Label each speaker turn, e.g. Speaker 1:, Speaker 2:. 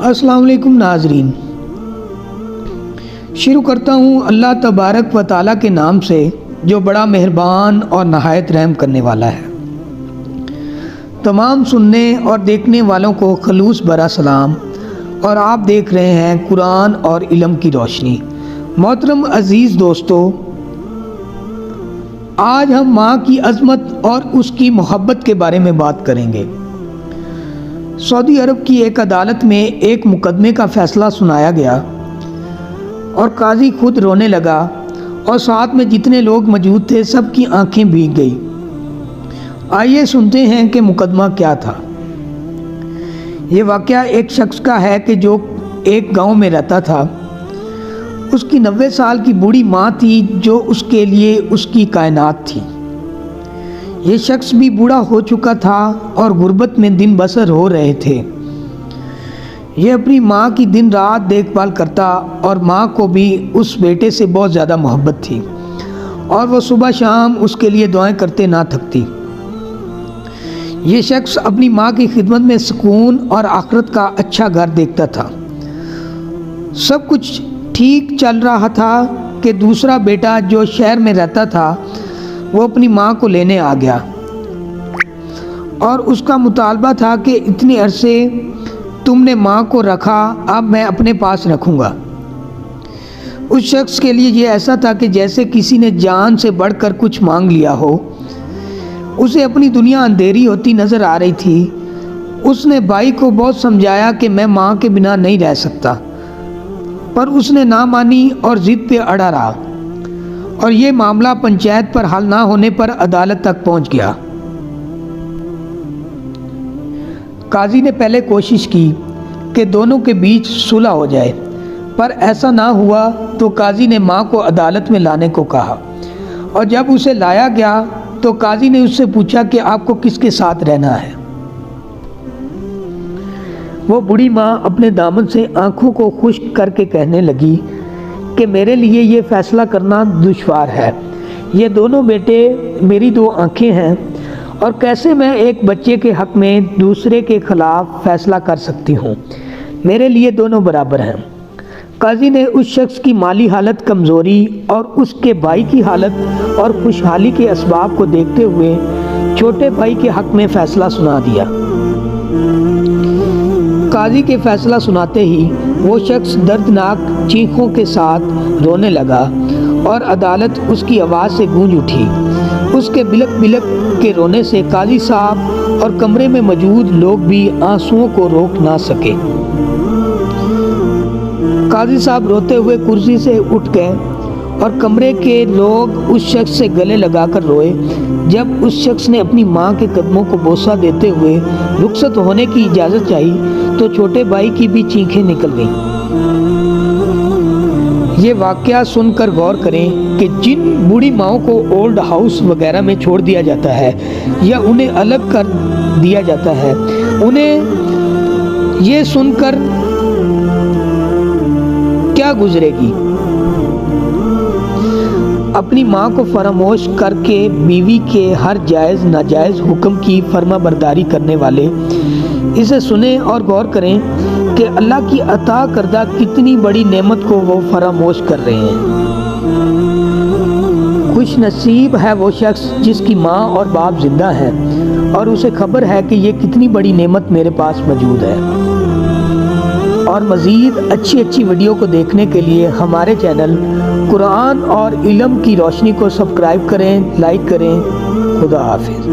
Speaker 1: السلام علیکم ناظرین، شروع کرتا ہوں اللہ تبارک و تعالیٰ کے نام سے جو بڑا مہربان اور نہایت رحم کرنے والا ہے۔ تمام سننے اور دیکھنے والوں کو خلوص برا سلام، اور آپ دیکھ رہے ہیں قرآن اور علم کی روشنی۔ محترم عزیز دوستو، آج ہم ماں کی عظمت اور اس کی محبت کے بارے میں بات کریں گے۔ سعودی عرب کی ایک عدالت میں ایک مقدمے کا فیصلہ سنایا گیا اور قاضی خود رونے لگا اور ساتھ میں جتنے لوگ موجود تھے سب کی آنکھیں بھیگ گئی۔ آئیے سنتے ہیں کہ مقدمہ کیا تھا۔ یہ واقعہ ایک شخص کا ہے کہ جو ایک گاؤں میں رہتا تھا۔ اس کی 90 سال کی بوڑھی ماں تھی جو اس کے لیے اس کی کائنات تھی۔ یہ شخص بھی بوڑھا ہو چکا تھا اور غربت میں دن بسر ہو رہے تھے۔ یہ اپنی ماں کی دن رات دیکھ بھال کرتا اور ماں کو بھی اس بیٹے سے بہت زیادہ محبت تھی اور وہ صبح شام اس کے لیے دعائیں کرتے نہ تھکتی۔ یہ شخص اپنی ماں کی خدمت میں سکون اور آخرت کا اچھا گھر دیکھتا تھا۔ سب کچھ ٹھیک چل رہا تھا کہ دوسرا بیٹا جو شہر میں رہتا تھا وہ اپنی ماں کو لینے آ گیا اور اس کا مطالبہ تھا کہ اتنے عرصے تم نے ماں کو رکھا، اب میں اپنے پاس رکھوں گا۔ اس شخص کے لیے یہ ایسا تھا کہ جیسے کسی نے جان سے بڑھ کر کچھ مانگ لیا ہو۔ اسے اپنی دنیا اندھیری ہوتی نظر آ رہی تھی۔ اس نے بھائی کو بہت سمجھایا کہ میں ماں کے بنا نہیں رہ سکتا، پر اس نے نہ مانی اور ضد پہ اڑا رہا، اور یہ معاملہ پنچایت پر حل نہ ہونے پر عدالت تک پہنچ گیا۔ قاضی نے پہلے کوشش کی کہ دونوں کے بیچ صلح ہو جائے، پر ایسا نہ ہوا تو قاضی نے ماں کو عدالت میں لانے کو کہا، اور جب اسے لایا گیا تو قاضی نے اس سے پوچھا کہ آپ کو کس کے ساتھ رہنا ہے۔ وہ بوڑھی ماں اپنے دامن سے آنکھوں کو خشک کر کے کہنے لگی کہ میرے لیے یہ فیصلہ کرنا دشوار ہے۔ یہ دونوں بیٹے میری دو آنکھیں ہیں، اور کیسے میں ایک بچے کے حق میں دوسرے کے خلاف فیصلہ کر سکتی ہوں؟ میرے لیے دونوں برابر ہیں۔ قاضی نے اس شخص کی مالی حالت، کمزوری اور اس کے بھائی کی حالت اور خوشحالی کے اسباب کو دیکھتے ہوئے چھوٹے بھائی کے حق میں فیصلہ سنا دیا۔ قاضی کے فیصلہ سناتے ہی وہ شخص دردناک چیخوں کے ساتھ رونے لگا اور عدالت اس کی آواز سے گونج اٹھی۔ اس کے بلک بلک کے رونے سے قاضی صاحب اور کمرے میں موجود لوگ بھی آنسوؤں کو روک نہ سکے۔ قاضی صاحب روتے ہوئے کرسی سے اٹھ گئے اور کمرے کے لوگ اس شخص سے گلے لگا کر روئے۔ جب اس شخص نے اپنی ماں کے قدموں کو بوسہ دیتے ہوئے رخصت ہونے کی اجازت چاہی تو چھوٹے بھائی کی بھی چینخیں نکل گئیں۔ یہ واقعہ سن کر غور کریں کہ جن بوڑھی ماؤں کو اولڈ ہاؤس وغیرہ میں چھوڑ دیا جاتا ہے یا انہیں الگ کر دیا جاتا ہے، انہیں یہ سن کر کیا گزرے گی؟ اپنی ماں کو فراموش کر کے بیوی کے ہر جائز ناجائز حکم کی فرما برداری کرنے والے اسے سنیں اور غور کریں کہ اللہ کی عطا کردہ کتنی بڑی نعمت کو وہ فراموش کر رہے ہیں۔ خوش نصیب ہے وہ شخص جس کی ماں اور باپ زندہ ہیں اور اسے خبر ہے کہ یہ کتنی بڑی نعمت میرے پاس موجود ہے۔ اور مزید اچھی ویڈیو کو دیکھنے کے لیے ہمارے چینل قرآن اور علم کی روشنی کو سبسکرائب کریں، لائک کریں۔ خدا حافظ۔